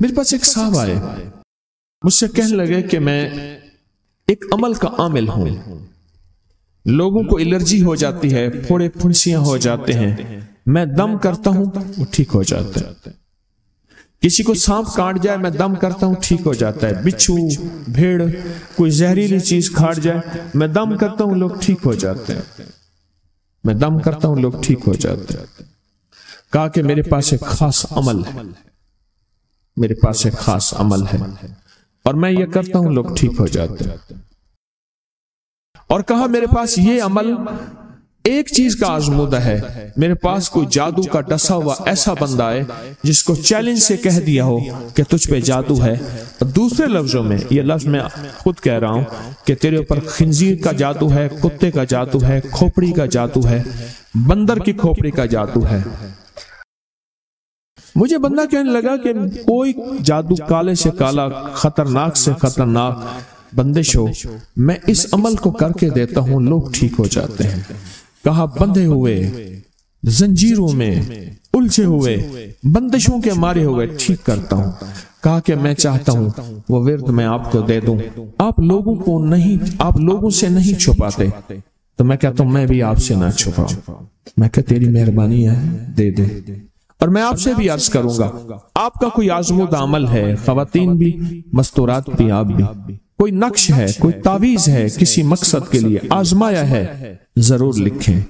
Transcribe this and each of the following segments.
میرے پاس ایک صاحب آئے، مجھ سے کہنے لگے کہ میں ایک عمل کا عامل ہوں، لوگوں کو الرجی ہو جاتی ہے، پھوڑے پھنسیاں ہو جاتے ہیں، میں دم کرتا ہوں وہ ٹھیک ہو جاتا ہے، کسی کو سانپ کاٹ جائے میں دم کرتا ہوں ٹھیک ہو جاتا ہے، بچھو بھیڑ کوئی زہریلی چیز کھاٹ جائے میں دم کرتا ہوں لوگ ٹھیک ہو جاتے ہیں، میں دم کرتا ہوں لوگ ٹھیک ہو جاتے ہیں۔ کہا کہ میرے پاس ایک خاص عمل ہے، میرے پاس ایک خاص عمل ہے اور میں یہ کرتا ہوں لوگ ٹھیک ہو جاتے ہیں۔ اور کہا میرے پاس یہ عمل ایک چیز کا آزمودہ ہے، میرے پاس کوئی جادو کا ڈسا ہوا ایسا بندہ ہے جس کو چیلنج سے کہہ دیا ہو کہ تجھ پہ جادو ہے، دوسرے لفظوں میں یہ لفظ میں خود کہہ رہا ہوں کہ تیرے اوپر خنزیر کا جادو ہے، کتے کا جادو ہے، کھوپڑی کا جادو ہے، بندر کی کھوپڑی کا جادو ہے۔ مجھے بندہ کہنے لگا کہ کوئی جادو کالے سے کالا، خطرناک سے خطرناک بندش ہو، میں اس عمل کو کر کے دیتا ہوں لوگ ٹھیک ہو جاتے ہیں۔ کہا بندھے ہوئے، زنجیروں میں الجھے ہوئے، بندشوں کے مارے ہوئے ٹھیک کرتا ہوں۔ کہا کہ میں چاہتا ہوں وہ ورد میں آپ کو دے دوں، آپ لوگوں سے نہیں چھپاتے، تو میں کہتا ہوں میں بھی آپ سے نہ چھپاؤں، میں کہ تیری مہربانی ہے دے دے۔ اور میں آپ سے بھی عرض کروں گا آپ کا کوئی آزمودہ عمل ہے، خواتین بھی مستورات بھی آپ بھی، کوئی نقش ہے، کوئی تعویذ ہے، کسی مقصد کے لیے آزمایا ہے، ضرور لکھیں،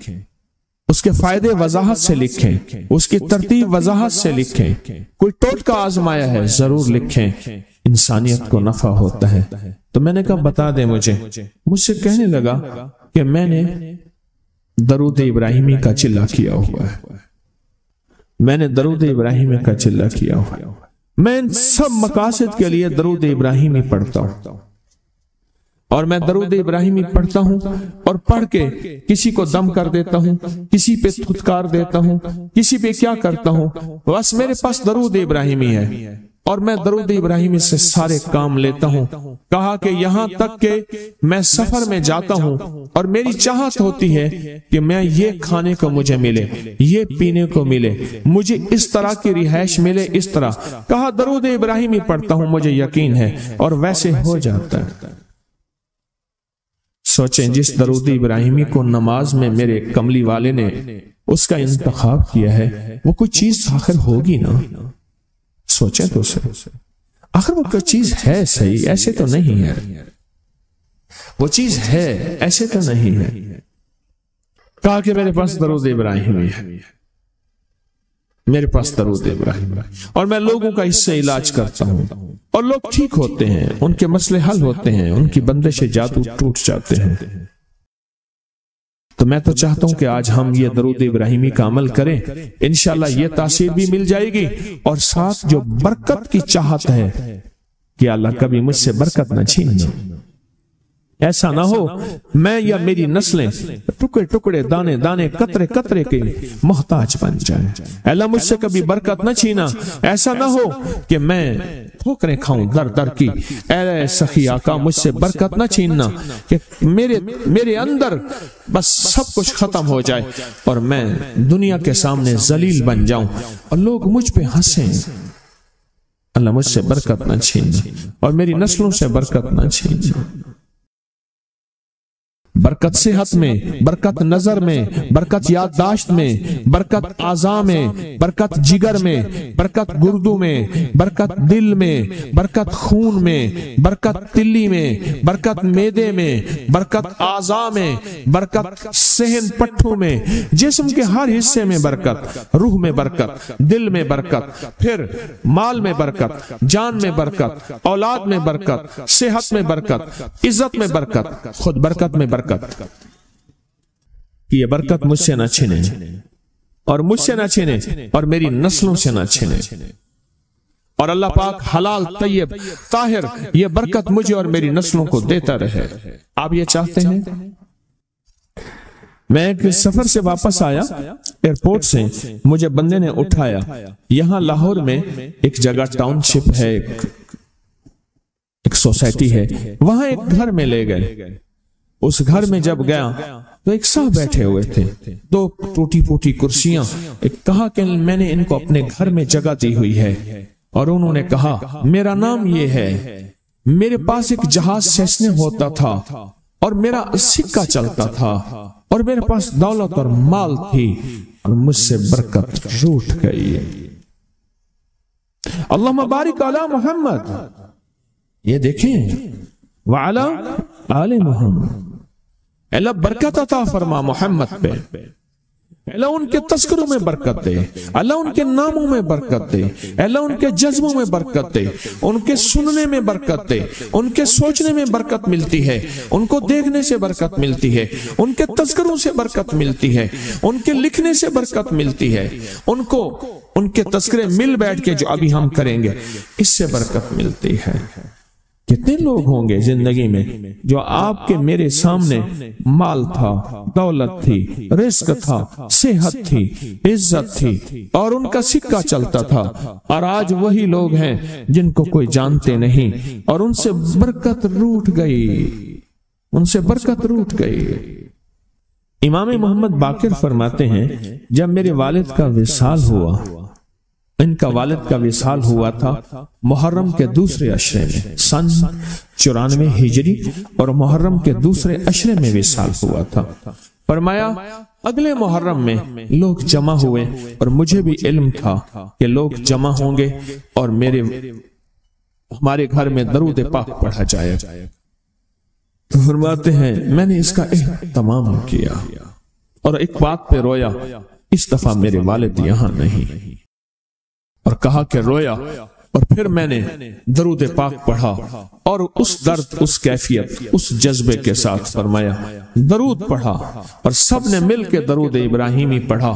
اس کے فائدے وضاحت سے لکھیں، اس کی ترتیب وضاحت سے لکھیں، کوئی ٹوٹکا آزمایا ہے ضرور لکھیں، انسانیت کو نفع ہوتا ہے۔ تو میں نے کہا بتا دیں مجھ سے کہنے لگا کہ میں نے درود ابراہیمی کا چلہ کیا ہوا ہے، میں نے درود ابراہیمی کا چلہ کیا ہوا ہے، میں ان سب مقاصد کے لیے درود ابراہیمی پڑھتا ہوں، اور میں درود ابراہیمی پڑھتا ہوں اور پڑھ کے کسی کو دم کر دیتا ہوں، کسی پہ تھتکار دیتا ہوں، کسی پہ کیا کرتا ہوں، بس میرے پاس درود ابراہیمی ہے اور میں درود ابراہیمی سے سارے کام لیتا ہوں۔ کہا کہ یہاں تک کہ میں سفر میں جاتا ہوں اور میری چاہت ہوتی ہے کہ میں یہ کھانے کو مجھے ملے، یہ پینے کو ملے، مجھے اس طرح کی رہائش ملے، اس طرح کہا درود ابراہیمی پڑھتا ہوں، مجھے یقین ہے اور ویسے ہو جاتا ہے۔ سوچیں جس درود ابراہیمی کو نماز میں میرے کملی والے نے اس کا انتخاب کیا ہے، وہ کوئی چیز آخر ہوگی نا، سوچیں تو اسے آخر وہ کوئی چیز ہے، صحیح ایسے تو نہیں ہے، وہ چیز ہے ایسے تو نہیں ہے۔ کہا کہ میرے پاس درود ابراہیمی ہے، میرے پاس درود ابراہیمی، اور میں لوگوں کا اس سے علاج کرتا ہوں اور لوگ ٹھیک ہوتے ہیں، ان کے مسئلے حل ہوتے ہیں، ان کی بندش جادو ٹوٹ جاتے ہیں۔ تو میں تو چاہتا ہوں کہ آج ہم یہ درود ابراہیمی کا عمل کریں، انشاءاللہ یہ تاثیر بھی مل جائے گی، اور ساتھ جو برکت کی چاہت ہے کہ اللہ کبھی مجھ سے برکت نہ چھیننا، ایسا نہ ہو میں یا میری نسلیں ٹکڑے ٹکڑے دانے دانے قطرے قطرے کے محتاج بن جائیں۔ اللہ مجھ سے کبھی برکت نہ چھینا، ایسا نہ ہو کہ میں ٹھوکریں کھاؤں در در کی، اے سخی آقا مجھ سے برکت نہ چھیننا کہ میرے اندر بس سب کچھ ختم ہو جائے اور میں دنیا کے سامنے ذلیل بن جاؤں اور لوگ مجھ پہ ہنسیں۔ اللہ مجھ سے برکت نہ چھیننا اور میری نسلوں سے برکت نہ چھیننا۔ برکت صحت میں، برکت نظر میں، برکت یادداشت میں، برکت اعضاء میں، برکت جگر میں، برکت گردوں میں، برکت دل میں، برکت خون میں، برکت تلی میں، برکت معدے میں، برکت اعضاء میں، برکت صحن پٹھوں میں، جسم کے ہر حصے میں برکت، روح میں برکت، دل میں برکت، پھر مال میں برکت، جان میں برکت، اولاد میں برکت، صحت میں برکت، عزت میں برکت، خود برکت میں برکت۔ یہ برکت مجھ سے نہ چھنے اور مجھ سے نہ چھنے اور میری نسلوں سے نہ چھنے، اور اللہ پاک حلال طیب طاہر یہ برکت مجھے اور میری نسلوں کو دیتا رہے۔ آپ یہ چاہتے ہیں؟ میں ایک سفر سے واپس آیا، ایئرپورٹ سے مجھے بندے نے اٹھایا، یہاں لاہور میں ایک جگہ ٹاؤن شپ ہے، ایک سوسائٹی ہے، وہاں ایک گھر میں لے گئے۔ اس گھر میں جب گیا تو ایک صاحب بیٹھے ہوئے تھے، دو ٹوٹی پوٹی کرسیاں، کہا کہ میں نے ان کو اپنے گھر میں جگہ دی ہوئی ہے اور انہوں نے کہا میرا نام یہ ہے، میرے پاس ایک جہاز سیسنے ہوتا تھا اور میرا سکہ چلتا تھا اور میرے پاس دولت اور مال تھی اور مجھ سے برکت روٹ گئی۔ اللہم بارک علی محمد، یہ دیکھیں وعلی آل محمد، اللہ برکت عطا فرما محمد پہ، اللہ ان کے تذکروں میں برکت دے، اللہ ان کے ناموں میں برکت دے، اللہ ان کے جذبوں میں برکت دے، ان کے سننے میں برکت دے، ان کے سوچنے میں برکت ملتی ہے، ان کو دیکھنے سے برکت ملتی ہے، ان کے تذکروں سے برکت ملتی ہے، ان کے لکھنے سے برکت ملتی ہے، ان کو ان کے تذکرے مل بیٹھ کے جو ابھی ہم کریں گے اس سے برکت ملتی ہے۔ کتنے لوگ ہوں گے زندگی میں جو آپ کے میرے سامنے مال تھا، دولت تھی، رزق تھا، صحت تھی، عزت تھی اور ان کا سکہ چلتا تھا، اور آج وہی لوگ ہیں جن کو کوئی جانتے نہیں اور ان سے برکت روٹ گئی، ان سے برکت روٹ گئی۔ امام محمد باقر فرماتے ہیں جب میرے والد کا وصال ہوا، ان کا والد کا وصال ہوا تھا محرم کے دوسرے عشرے میں، سن 94 ہجری اور محرم کے دوسرے عشرے میں وصال ہوا تھا۔ فرمایا اگلے محرم میں لوگ جمع ہوئے اور مجھے بھی علم تھا کہ لوگ جمع ہوں گے اور ہمارے گھر میں درود پاک پڑھا جائے، تو فرماتے ہیں میں نے اس کا اہتمام کیا اور ایک بات پہ رویا، اس دفعہ میرے والد یہاں نہیں، اور کہا کہ رویا، اور پھر میں نے درود پاک پڑھا اور اس درد، اس کیفیت، اس جذبے کے ساتھ فرمایا درود پڑھا، اور سب نے مل کے درود ابراہیمی پڑھا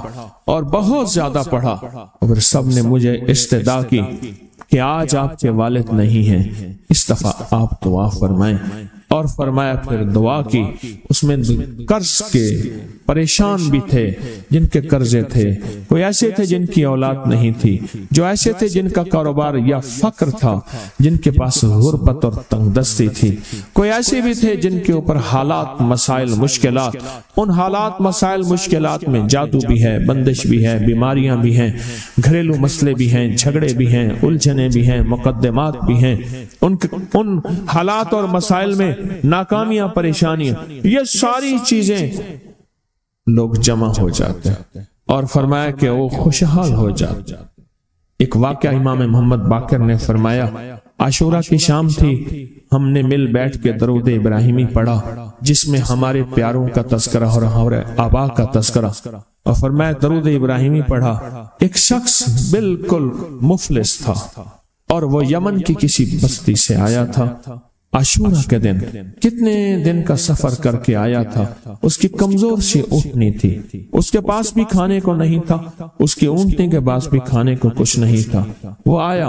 اور بہت زیادہ پڑھا، اور سب نے مجھے استدعا کی کہ آج آپ کے والد نہیں ہیں، اس دفعہ آپ دعا فرمائیں، اور فرمایا پھر دعا کی۔ اس میں قرض کے پریشان بھی تھے جن کے قرضے تھے، کوئی ایسے تھے جن کی اولاد نہیں تھی، جو ایسے تھے جن کا کاروبار یا فقر تھا، جن کے پاس غربت اور تنگ دستی تھی، کوئی ایسے بھی تھے جن کے اوپر حالات، مسائل، مشکلات، ان حالات، مسائل، مشکلات میں جادو بھی ہے، بندش بھی ہے، بیماریاں بھی ہیں، گھریلو مسئلے بھی ہیں، جھگڑے بھی ہیں، الجھنیں بھی ہیں، مقدمات بھی ہیں، ان حالات اور مسائل میں ناکامیاں، پریشانیاں، یہ ساری چیزیں لوگ جمع ہو جاتے ہیں اور فرمایا کہ وہ خوشحال ہو جاتے۔ ایک واقعہ امام محمد باقر نے فرمایا عاشورہ کی شام تھی، ہم نے مل بیٹھ کے درود ابراہیمی پڑھا جس میں ہمارے پیاروں کا تذکرہ اور ہمارے آبا کا تذکرہ، اور فرمایا درود ابراہیمی پڑھا۔ ایک شخص بالکل مفلس تھا اور وہ یمن کی کسی بستی سے آیا تھا، عاشورہ کے دن کتنے دن کا سفر کر کے آیا تھا، اس کی کمزور سی اونٹنی تھی، اس کے پاس بھی کھانے کو نہیں تھا، اس کی اونٹنی کے پاس بھی کھانے کو کچھ نہیں تھا۔ وہ آیا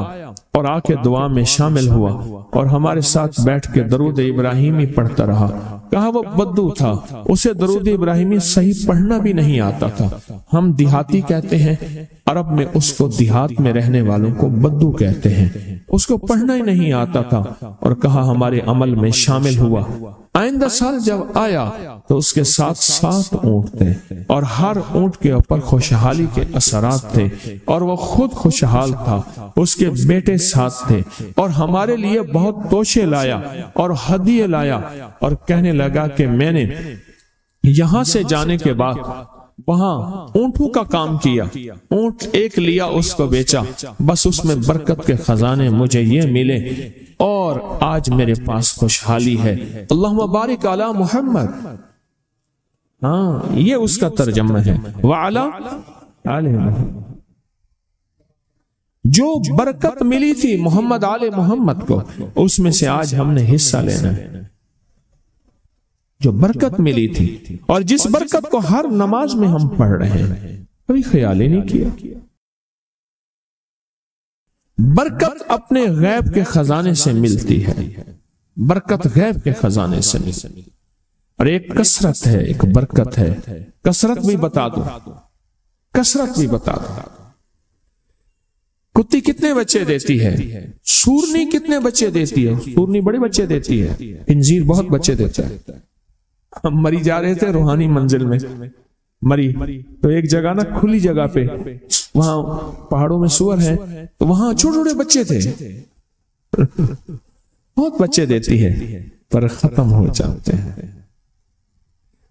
اور آ کے دعا میں شامل ہوا اور ہمارے ساتھ بیٹھ کے درود ابراہیمی پڑھتا رہا۔ کہا وہ بدو تھا، اسے درود ابراہیمی صحیح پڑھنا بھی نہیں آتا تھا، ہم دیہاتی کہتے ہیں، عرب میں اس کو دیہات میں رہنے والوں کو بدو کہتے ہیں، اس کو پڑھنا ہی نہیں آتا تھا، اور کہا ہمارے عمل میں شامل ہوا۔ آئندہ سال جب آیا تو اس کے ساتھ 7 اونٹ تھے اور ہر اونٹ کے اوپر خوشحالی کے اثرات تھے، اور وہ خود خوشحال تھا، اس کے بیٹے ساتھ تھے، اور ہمارے لیے بہت توشے لایا اور ہدیے لایا، اور کہنے لگا کہ میں نے یہاں سے جانے کے بعد وہاں اونٹوں کا کام کیا، اونٹ ایک لیا، اس کو بیچا، بس اس میں برکت کے خزانے مجھے یہ ملے اور آج میرے پاس خوشحالی ہے۔ اللہم بارک علی محمد، ہاں یہ اس کا ترجمہ ہے، وعلی آل محمد۔ جو برکت ملی تھی محمد آل محمد کو، اس میں سے آج ہم نے حصہ لینا ہے، جو برکت ملی تھی، اور جس برکت کو ہر نماز میں ہم پڑھ رہے ہیں، کبھی خیال ہی نہیں کیا۔ برکت اپنے غیب کے خزانے سے ملتی ہے، برکت غیب کے خزانے سے ملتی، اور ایک کثرت ہے، ایک برکت ہے۔ کثرت بھی بتا دو، کثرت بھی بتا دو۔ کتی کتنے بچے دیتی ہے؟ سورنی کتنے بچے دیتی ہے؟ سورنی بڑے بچے دیتی ہے، خنزیر بہت بچے دیتا ہے۔ ہم مری جا رہے تھے روحانی منزل میں، مری تو ایک جگہ نا کھلی جگہ پہ وہاں پہاڑوں میں سور ہیں تو وہاں چھوٹے چھوٹے بچے تھے، بہت بچے دیتی ہے پر ختم ہو جاتے ہیں۔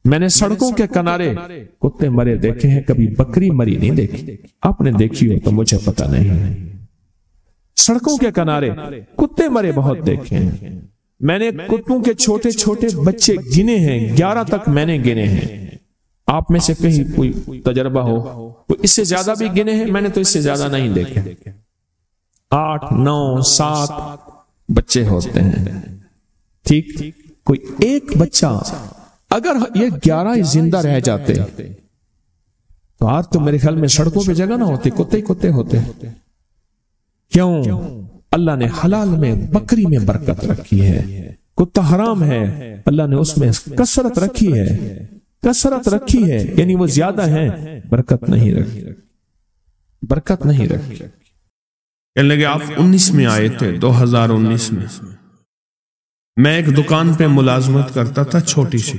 میں نے سڑکوں کے کنارے کتے مرے دیکھے ہیں، کبھی بکری مری نہیں دیکھی۔ آپ نے دیکھی ہو تو مجھے پتہ نہیں۔ سڑکوں کے کنارے کتے مرے بہت دیکھے ہیں۔ میں نے کتوں کے چھوٹے چھوٹے بچے گنے ہیں، 11 تک میں نے گنے ہیں۔ آپ میں سے کہیں کوئی تجربہ ہو، کوئی اس سے زیادہ بھی گنے ہیں؟ میں نے تو اس سے زیادہ نہیں دیکھے۔ 8 9 7 بچے ہوتے ہیں، ٹھیک؟ کوئی ایک بچہ، اگر یہ 11 زندہ رہ جاتے تو آج تو میرے خیال میں سڑکوں پہ جگہ نہ ہوتی، کتے ہی کتے ہوتے۔ کیوں؟ اللہ نے حلال میں بکری میں برکت رکھی ہے، کتا حرام ہے، اللہ نے اس میں کثرت رکھی ہے، کثرت رکھی ہے، یعنی وہ زیادہ ہیں، برکت نہیں رکھی، برکت نہیں رکھی۔ کہنے لگے آپ 19 میں آئے تھے، 2019 میں میں ایک دکان پہ ملازمت کرتا تھا، چھوٹی سی،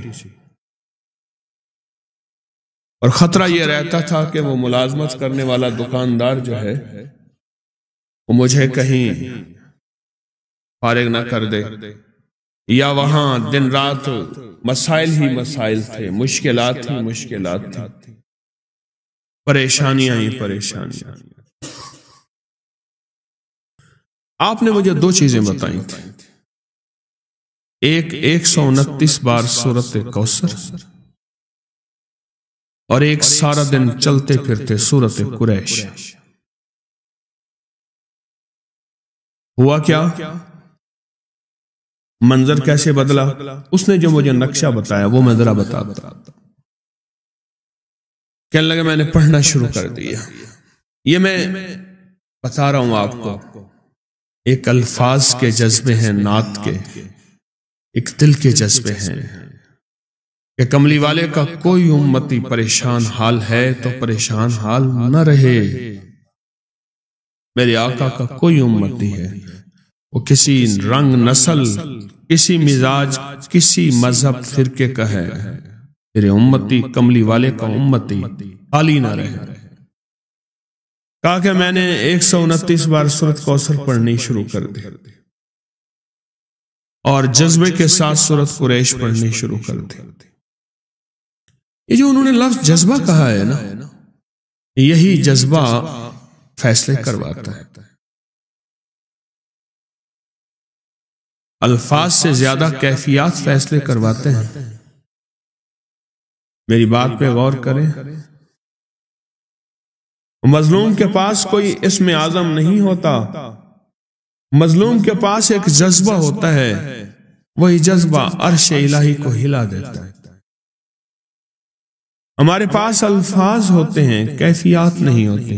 اور خطرہ یہ رہتا تھا کہ وہ ملازمت کرنے والا دکاندار جو ہے وہ مجھے کہیں فارغ نہ کر دے، یا وہاں دن رات مسائل ہی مسائل تھے، مشکلات ہی مشکلات تھی، پریشانیاں ہی پریشانیاں۔ آپ نے مجھے 2 چیزیں بتائی تھیں، ایک 129 بار سورۃ کوثر، اور ایک سارا دن چلتے پھرتے سورۃ قریش۔ ہوا کیا؟ منظر کیسے بدلا؟ اس نے جو مجھے نقشہ بتایا وہ میں ذرا بتاتا۔ کہنے لگا میں نے پڑھنا شروع کر دیا۔ یہ میں بتا رہا ہوں آپ کو، ایک الفاظ کے جذبے ہیں، نعت کے، ایک دل کے جذبے ہیں کہ کملی والے کا کوئی امتی پریشان حال ہے تو پریشان حال نہ رہے۔ میرے آقا کا کوئی امتی ہے، وہ کسی رنگ، نسل، کسی مزاج، کسی مذہب، فرقے کا ہے، میرے امتی، کملی والے کا امتی خالی نہ رہے۔ کہا کہ میں نے 129 بار سورۃ کوثر پڑھنی شروع کر دی، اور جذبے کے ساتھ سورۃ قریش پڑھنی شروع کر دی۔ یہ جو انہوں نے لفظ جذبہ کہا ہے نا، یہی جذبہ فیصلے کرواتا ہے۔ الفاظ سے زیادہ کیفیات فیصلے کرواتے ہیں۔ میری بات پہ غور کریں، مظلوم کے پاس کوئی اسم اعظم نہیں ہوتا، مظلوم کے پاس ایک جذبہ ہوتا ہے، وہی جذبہ عرش الہی کو ہلا دیتا ہے۔ ہمارے پاس الفاظ ہوتے ہیں، کیفیات نہیں ہوتی،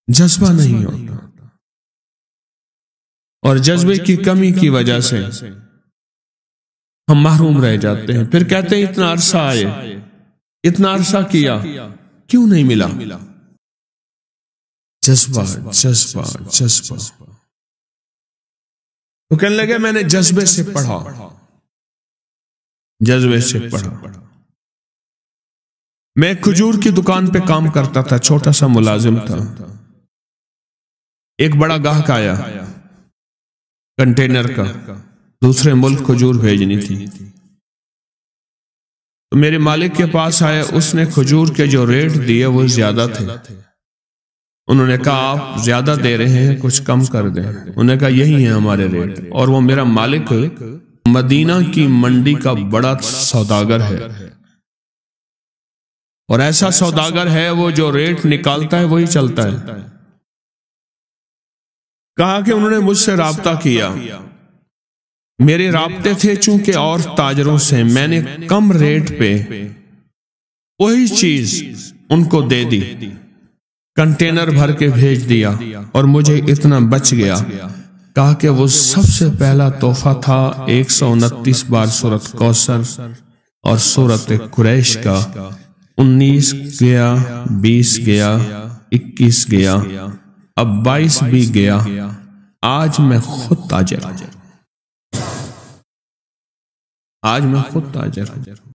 جذبہ نہیں ہوتا، اور جذبے کی کمی کی وجہ سے ہم محروم رہ جاتے ہیں۔ پھر کہتے ہیں اتنا عرصہ آئے، اتنا عرصہ کیا، کیوں نہیں ملا؟ جذبہ جذبہ جذبہ۔ تو کہنے لگے میں نے جذبے سے پڑھا، جذبے سے پڑھا۔ میں کھجور کی دکان پہ کام کرتا تھا، چھوٹا سا ملازم تھا۔ ایک بڑا گاہک آیا کنٹینر کا، دوسرے ملک کھجور بھیجنی تھی، تو میرے مالک کے پاس آئے، اس نے کھجور کے جو ریٹ دیے وہ زیادہ تھے۔ انہوں نے کہا آپ زیادہ دے رہے ہیں، کچھ کم کر دیں۔ انہوں نے کہا یہی ہیں ہمارے ریٹ، اور وہ میرا مالک مدینہ کی منڈی کا بڑا سوداگر ہے، اور ایسا سوداگر ہے وہ جو ریٹ نکالتا ہے وہی چلتا ہے۔ کہا کہ انہوں نے مجھ سے رابطہ کیا، میرے رابطے تھے چونکہ اور تاجروں سے، میں نے کم ریٹ پہ وہی چیز ان کو دے دی، کنٹینر بھر کے بھیج دیا، اور مجھے اتنا بچ گیا۔ کہا کہ وہ سب سے پہلا تحفہ تھا 129 بار سورۃ کوثر اور سورۃ قریش کا۔ 19 گیا، 20 گیا، 21 گیا، اب 22 بھی گیا۔ آج میں خود تاجر ہوں، آج میں خود تاجر ہوں۔